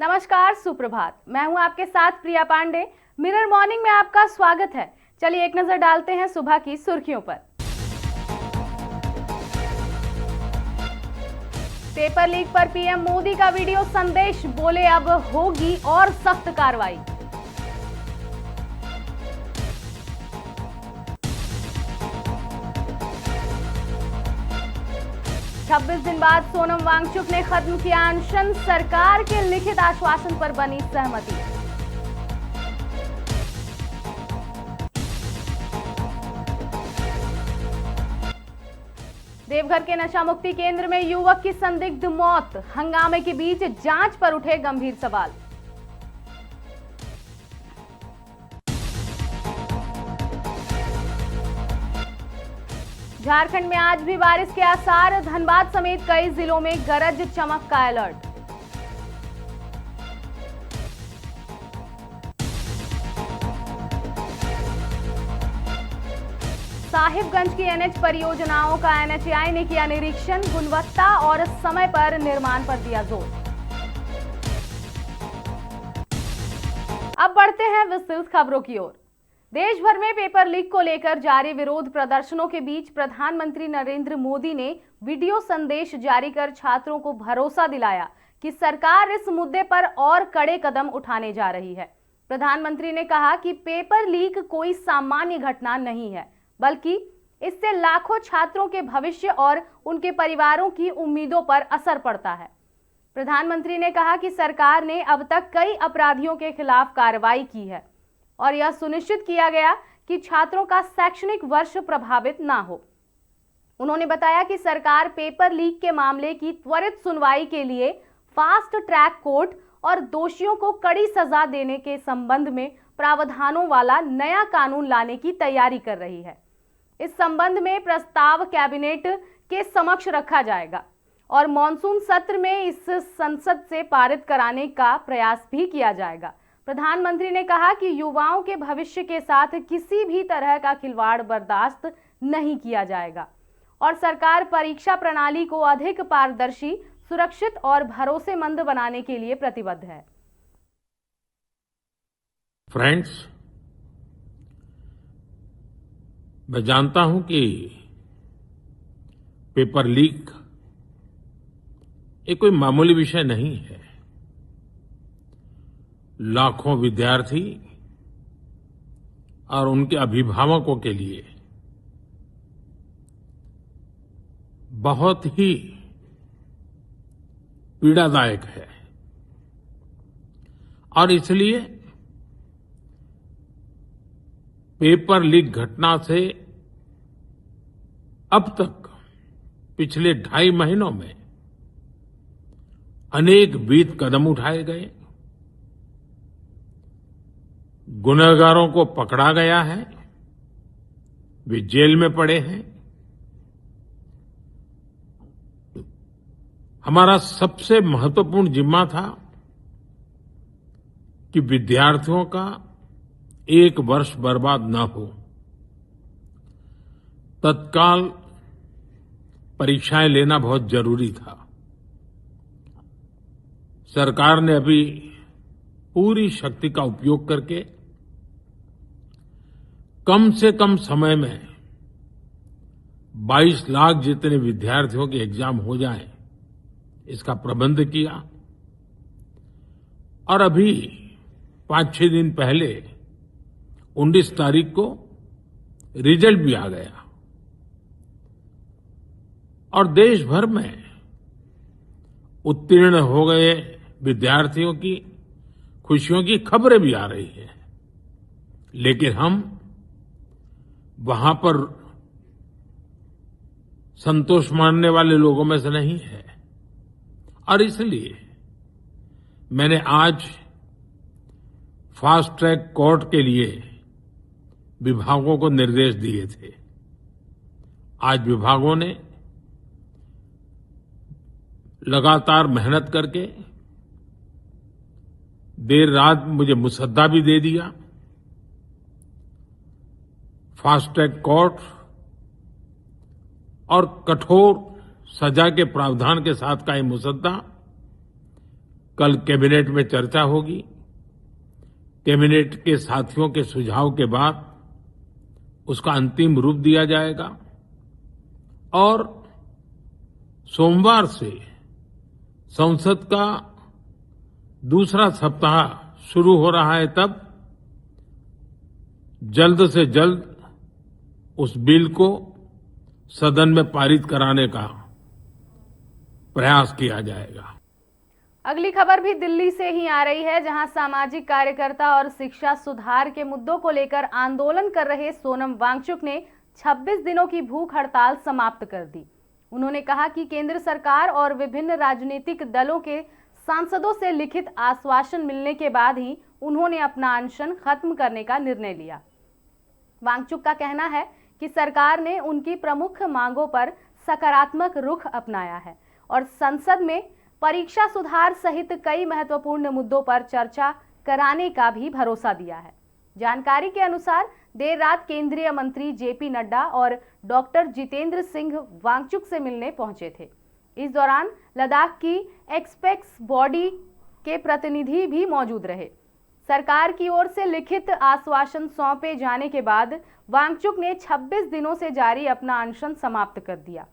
नमस्कार, सुप्रभात। मैं हूं आपके साथ प्रिया पांडे। मिरर मॉर्निंग में आपका स्वागत है। चलिए एक नजर डालते हैं सुबह की सुर्खियों पर। पेपर लीक पर पीएम मोदी का वीडियो संदेश, बोले अब होगी और सख्त कार्रवाई। छब्बीस दिन बाद सोनम वांगचुक ने खत्म किया अनशन, सरकार के लिखित आश्वासन पर बनी सहमति। देवघर के नशा मुक्ति केंद्र में युवक की संदिग्ध मौत, हंगामे के बीच जांच पर उठे गंभीर सवाल। झारखंड में आज भी बारिश के आसार, धनबाद समेत कई जिलों में गरज चमक का अलर्ट। साहिबगंज की एनएच परियोजनाओं का एनएचएआई ने किया निरीक्षण, गुणवत्ता और समय पर निर्माण पर दिया जोर। अब बढ़ते हैं विस्तृत खबरों की ओर। देश भर में पेपर लीक को लेकर जारी विरोध प्रदर्शनों के बीच प्रधानमंत्री नरेंद्र मोदी ने वीडियो संदेश जारी कर छात्रों को भरोसा दिलाया कि सरकार इस मुद्दे पर और कड़े कदम उठाने जा रही है। प्रधानमंत्री ने कहा कि पेपर लीक कोई सामान्य घटना नहीं है, बल्कि इससे लाखों छात्रों के भविष्य और उनके परिवारों की उम्मीदों पर असर पड़ता है। प्रधानमंत्री ने कहा कि सरकार ने अब तक कई अपराधियों के खिलाफ कार्रवाई की है और यह सुनिश्चित किया गया कि छात्रों का शैक्षणिक वर्ष प्रभावित ना हो। उन्होंने बताया कि सरकार पेपर लीक के मामले की त्वरित सुनवाई के लिए फास्ट ट्रैक कोर्ट और दोषियों को कड़ी सजा देने के संबंध में प्रावधानों वाला नया कानून लाने की तैयारी कर रही है। इस संबंध में प्रस्ताव कैबिनेट के समक्ष रखा जाएगा और मॉनसून सत्र में इस संसद से पारित कराने का प्रयास भी किया जाएगा। प्रधानमंत्री ने कहा कि युवाओं के भविष्य के साथ किसी भी तरह का खिलवाड़ बर्दाश्त नहीं किया जाएगा और सरकार परीक्षा प्रणाली को अधिक पारदर्शी, सुरक्षित और भरोसेमंद बनाने के लिए प्रतिबद्ध है। फ्रेंड्स, मैं जानता हूं कि पेपर लीक ये कोई मामूली विषय नहीं है। लाखों विद्यार्थी और उनके अभिभावकों के लिए बहुत ही पीड़ादायक है और इसलिए पेपर लीक घटना से अब तक पिछले 2.5 महीनों में अनेक विध कदम उठाए गए, गुनहगारों को पकड़ा गया है, वे जेल में पड़े हैं। हमारा सबसे महत्वपूर्ण जिम्मा था कि विद्यार्थियों का एक वर्ष बर्बाद न हो। तत्काल परीक्षाएं लेना बहुत जरूरी था। सरकार ने अभी पूरी शक्ति का उपयोग करके कम से कम समय में 22 लाख जितने विद्यार्थियों के एग्जाम हो जाए, इसका प्रबंध किया और अभी 5-6 दिन पहले 19 तारीख को रिजल्ट भी आ गया और देश भर में उत्तीर्ण हो गए विद्यार्थियों की खुशियों की खबरें भी आ रही हैं। लेकिन हम वहां पर संतोष मानने वाले लोगों में से नहीं है और इसलिए मैंने आज फास्ट ट्रैक कोर्ट के लिए विभागों को निर्देश दिए थे। आज विभागों ने लगातार मेहनत करके देर रात मुझे मुसद्दा भी दे दिया। फास्ट ट्रैक कोर्ट और कठोर सजा के प्रावधान के साथ का ये मुसद्दा कल कैबिनेट में चर्चा होगी। कैबिनेट के साथियों के सुझाव के बाद उसका अंतिम रूप दिया जाएगा और सोमवार से संसद का दूसरा सप्ताह शुरू हो रहा है, तब जल्द से जल्द उस बिल को सदन में पारित कराने का प्रयास किया जाएगा। अगली खबर भी दिल्ली से ही आ रही है, जहां सामाजिक कार्यकर्ता और शिक्षा सुधार के मुद्दों को लेकर आंदोलन कर रहे सोनम वांगचुक ने 26 दिनों की भूख हड़ताल समाप्त कर दी। उन्होंने कहा कि केंद्र सरकार और विभिन्न राजनीतिक दलों के सांसदों से लिखित आश्वासन मिलने के बाद ही उन्होंने अपना अनशन खत्म करने का निर्णय लिया। वांगचुक का कहना है कि सरकार ने उनकी प्रमुख मांगों पर सकारात्मक रुख अपनाया है और संसद में परीक्षा सुधार सहित कई महत्वपूर्ण मुद्दों पर चर्चा कराने का भी भरोसा दिया है। जानकारी के अनुसार देर रात केंद्रीय मंत्री जेपी नड्डा और डॉक्टर जितेंद्र सिंह वांगचुक से मिलने पहुंचे थे। इस दौरान लद्दाख की एक्सपेक्स बॉडी के प्रतिनिधि भी मौजूद रहे। सरकार की ओर से लिखित आश्वासन सौंपे जाने के बाद वांगचुक ने 26 दिनों से जारी अपना अनशन समाप्त कर दिया।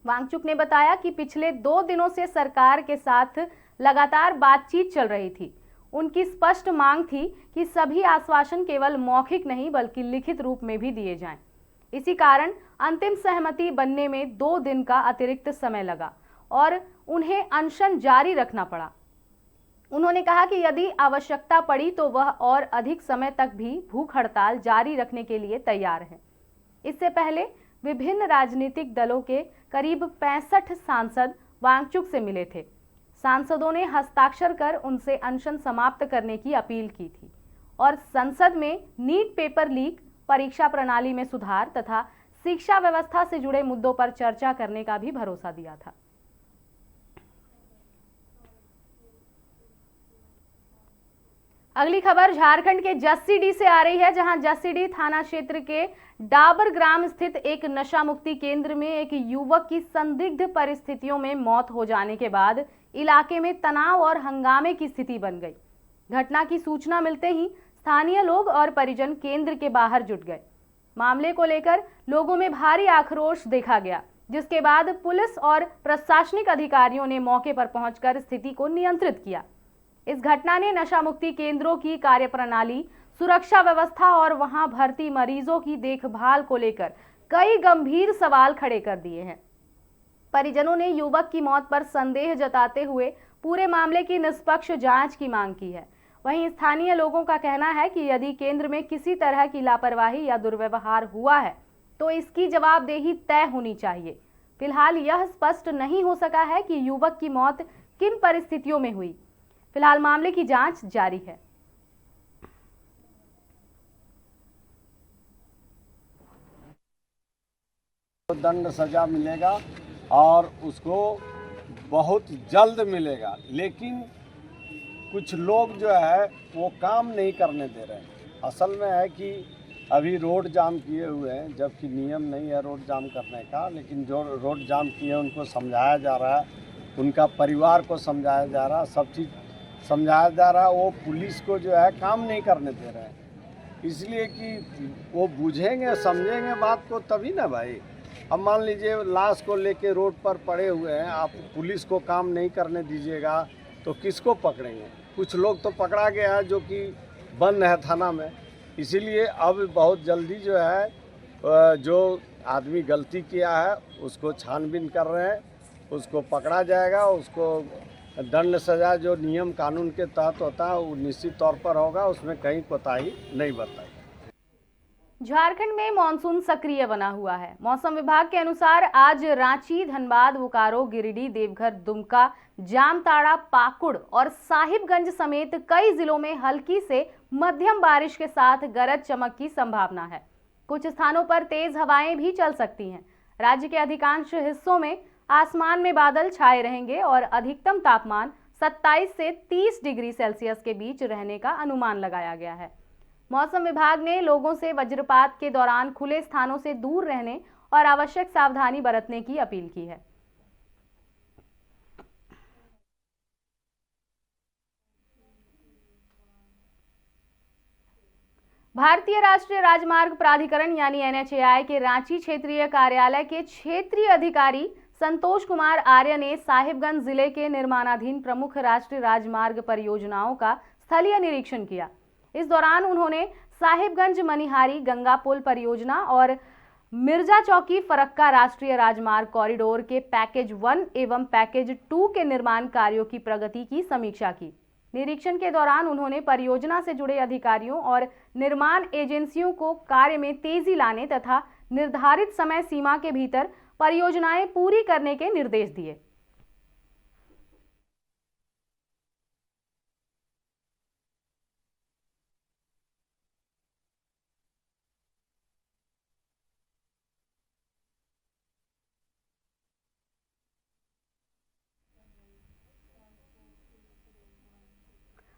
वांगचुक ने बताया कि पिछले 2 दिनों से सरकार के साथ लगातार बातचीत चल रही थी। उनकी स्पष्ट मांग थी कि सभी आश्वासन केवल मौखिक नहीं बल्कि लिखित रूप में भी दिए जाएं। इसी कारण अंतिम सहमति बनने में 2 दिन का अतिरिक्त समय लगा और उन्हें अनशन जारी रखना पड़ा। उन्होंने कहा कि यदि आवश्यकता पड़ी तो वह और अधिक समय तक भी भूख हड़ताल जारी रखने के लिए तैयार हैं। इससे पहले विभिन्न राजनीतिक दलों के करीब 65 सांसद वांगचुक से मिले थे। सांसदों ने हस्ताक्षर कर उनसे अनशन समाप्त करने की अपील की थी और संसद में नीट पेपर लीक, परीक्षा प्रणाली में सुधार तथा शिक्षा व्यवस्था से जुड़े मुद्दों पर चर्चा करने का भी भरोसा दिया था। अगली खबर झारखंड के जसीडीह से आ रही है, जहां जसीडीह थाना क्षेत्र के डाबर ग्राम स्थित एक नशा मुक्ति केंद्र में एक युवक की संदिग्ध परिस्थितियों में मौत हो जाने के बाद इलाके में तनाव और हंगामे की स्थिति बन गई। घटना की सूचना मिलते ही स्थानीय लोग और परिजन केंद्र के बाहर जुट गए। मामले को लेकर लोगों में भारी आक्रोश देखा गया, जिसके बाद पुलिस और प्रशासनिक अधिकारियों ने मौके पर पहुंचकर स्थिति को नियंत्रित किया। इस घटना ने नशा मुक्ति केंद्रों की कार्यप्रणाली, सुरक्षा व्यवस्था और वहां भर्ती मरीजों की देखभाल को लेकर कई गंभीर सवाल खड़े कर दिए हैं। परिजनों ने युवक की मौत पर संदेह जताते हुए पूरे मामले की निष्पक्ष जांच की मांग की है। वहीं स्थानीय लोगों का कहना है कि यदि केंद्र में किसी तरह की लापरवाही या दुर्व्यवहार हुआ है तो इसकी जवाबदेही तय होनी चाहिए। फिलहाल यह स्पष्ट नहीं हो सका है कि युवक की मौत किन परिस्थितियों में हुई। फिलहाल मामले की जांच जारी है। दंड सजा मिलेगा और उसको बहुत जल्द मिलेगा, लेकिन कुछ लोग जो है वो काम नहीं करने दे रहे हैं। असल में है कि अभी रोड जाम किए हुए हैं, जबकि नियम नहीं है रोड जाम करने का, लेकिन जो रोड जाम किए उनको समझाया जा रहा है, उनका परिवार को समझाया जा रहा है, सब चीज़ समझाया जा रहा है। वो पुलिस को जो है काम नहीं करने दे रहे हैं, इसलिए कि वो बुझेंगे समझेंगे बात को तभी ना भाई। अब मान लीजिए लाश को लेके रोड पर पड़े हुए हैं, आप पुलिस को काम नहीं करने दीजिएगा तो किसको पकड़ेंगे। कुछ लोग तो पकड़ा गया है जो कि बंद है थाना में, इसीलिए अब बहुत जल्दी जो है जो आदमी गलती किया है उसको छानबीन कर रहे हैं, उसको पकड़ा जाएगा, उसको दंड सजा जो नियम कानून के तहत होता है वो निश्चित तौर पर होगा, उसमें कहीं कोताही नहीं बरताई। झारखंड में मानसून सक्रिय बना हुआ है। मौसम विभाग के अनुसार आज रांची, धनबाद, बोकारो, गिरिडीह, देवघर, दुमका, जामताड़ा, पाकुड़ और साहिबगंज समेत कई जिलों में हल्की से मध्यम बारिश के साथ गरज चमक की संभावना है। कुछ स्थानों पर तेज हवाएं भी चल सकती हैं। राज्य के अधिकांश हिस्सों में आसमान में बादल छाए रहेंगे और अधिकतम तापमान 27 से 30 डिग्री सेल्सियस के बीच रहने का अनुमान लगाया गया है। मौसम विभाग ने लोगों से वज्रपात के दौरान खुले स्थानों से दूर रहने और आवश्यक सावधानी बरतने की अपील की है। भारतीय राष्ट्रीय राजमार्ग प्राधिकरण यानी NHAI के रांची क्षेत्रीय कार्यालय के क्षेत्रीय अधिकारी संतोष कुमार आर्य ने साहिबगंज जिले के निर्माणाधीन प्रमुख राष्ट्रीय राजमार्ग परियोजनाओं का स्थलीय निरीक्षण किया। इस दौरान उन्होंने साहिबगंज मनिहारी गंगा पुल परियोजना और मिर्जा चौकी फरक्का राष्ट्रीय राजमार्ग कॉरिडोर के पैकेज 1 एवं पैकेज 2 के निर्माण कार्यों की प्रगति की समीक्षा की। निरीक्षण के दौरान उन्होंने परियोजना से जुड़े अधिकारियों और निर्माण एजेंसियों को कार्य में तेजी लाने तथा निर्धारित समय सीमा के भीतर परियोजनाएं पूरी करने के निर्देश दिए।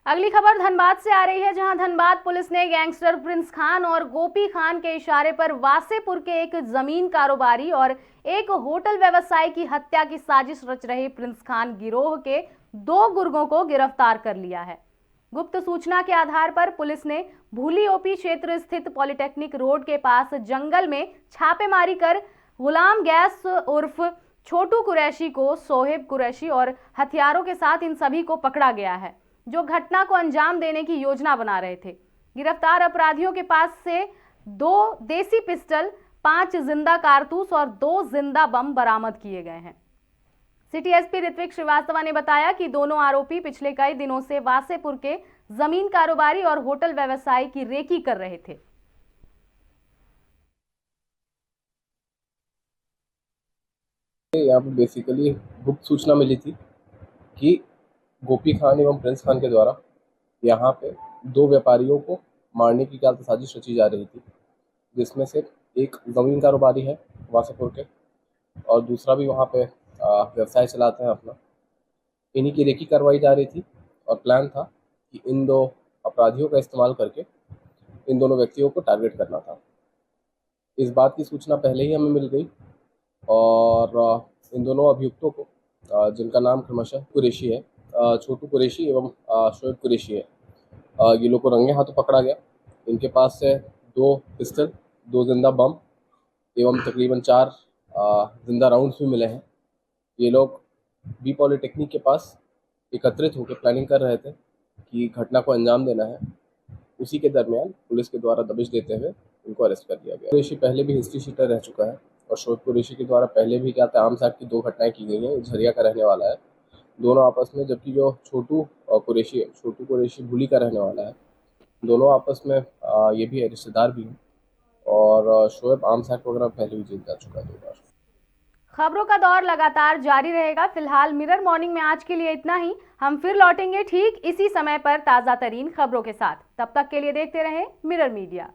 अगली खबर धनबाद से आ रही है, जहां धनबाद पुलिस ने गैंगस्टर प्रिंस खान और गोपी खान के इशारे पर वासेपुर के एक जमीन कारोबारी और एक होटल व्यवसायी की हत्या की साजिश रच रहे प्रिंस खान गिरोह के 2 गुर्गों को गिरफ्तार कर लिया है। गुप्त सूचना के आधार पर पुलिस ने भूली ओपी क्षेत्र स्थित पॉलिटेक्निक रोड के पास जंगल में छापेमारी कर गुलाम गैस उर्फ छोटू कुरैशी को सोहेब कुरैशी और हथियारों के साथ इन सभी को पकड़ा गया है, जो घटना को अंजाम देने की योजना बना रहे थे। गिरफ्तार अपराधियों के पास से 2 देसी पिस्टल, 5 जिंदा कारतूस और 2 जिंदा बम बरामद किए गए हैं। सिटी एसपी ऋत्विक श्रीवास्तव ने बताया कि दोनों आरोपी पिछले कई दिनों से वासेपुर के जमीन कारोबारी और होटल व्यवसायी की रेकी कर रहे थे। यहाँ पे बेसिकली गुप्त सूचना मिली थी कि गोपी खान एवं प्रिंस खान के द्वारा यहाँ पे 2 व्यापारियों को मारने की क्या साजिश रची जा रही थी, जिसमें से एक ज़मीन कारोबारी है वासेपुर के और दूसरा भी वहाँ पे व्यवसाय चलाते हैं अपना। इन्हीं की रेकी करवाई जा रही थी और प्लान था कि इन 2 अपराधियों का इस्तेमाल करके इन दोनों व्यक्तियों को टारगेट करना था। इस बात की सूचना पहले ही हमें मिल गई और इन दोनों अभियुक्तों को, जिनका नाम क्रमशः कुरैशी है, छोटू कुरैशी एवं शोएब कुरैशी है, ये लोग को रंगे हाथों पकड़ा गया। इनके पास से 2 पिस्टल, 2 जिंदा बम एवं तकरीबन 4 जिंदा राउंड्स भी मिले हैं। ये लोग बी पॉलिटेक्निक के पास एकत्रित होकर प्लानिंग कर रहे थे कि घटना को अंजाम देना है। उसी के दरमियान पुलिस के द्वारा दबिश देते हुए इनको अरेस्ट कर लिया गया। कुरैशी पहले भी हिस्ट्री शीटर रह चुका है और शोएब कुरैशी के द्वारा पहले भी क्या था, आम साहब की 2 घटनाएं की गई हैं। झरिया का रहने वाला है दोनों आपस में, जबकि जो छोटू कुरैशी भूली का रहने वाला है। दोनों आपस में ये भी है, रिश्तेदार भी हैं और शोएब आम साहब वगैरह पहले भी जेल जा चुका है 2 बार। खबरों का दौर लगातार जारी रहेगा। फिलहाल मिरर मॉर्निंग में आज के लिए इतना ही। हम फिर लौटेंगे ठीक इसी समय पर ताज़ा तरीन खबरों के साथ। तब तक के लिए देखते रहें मिरर मीडिया।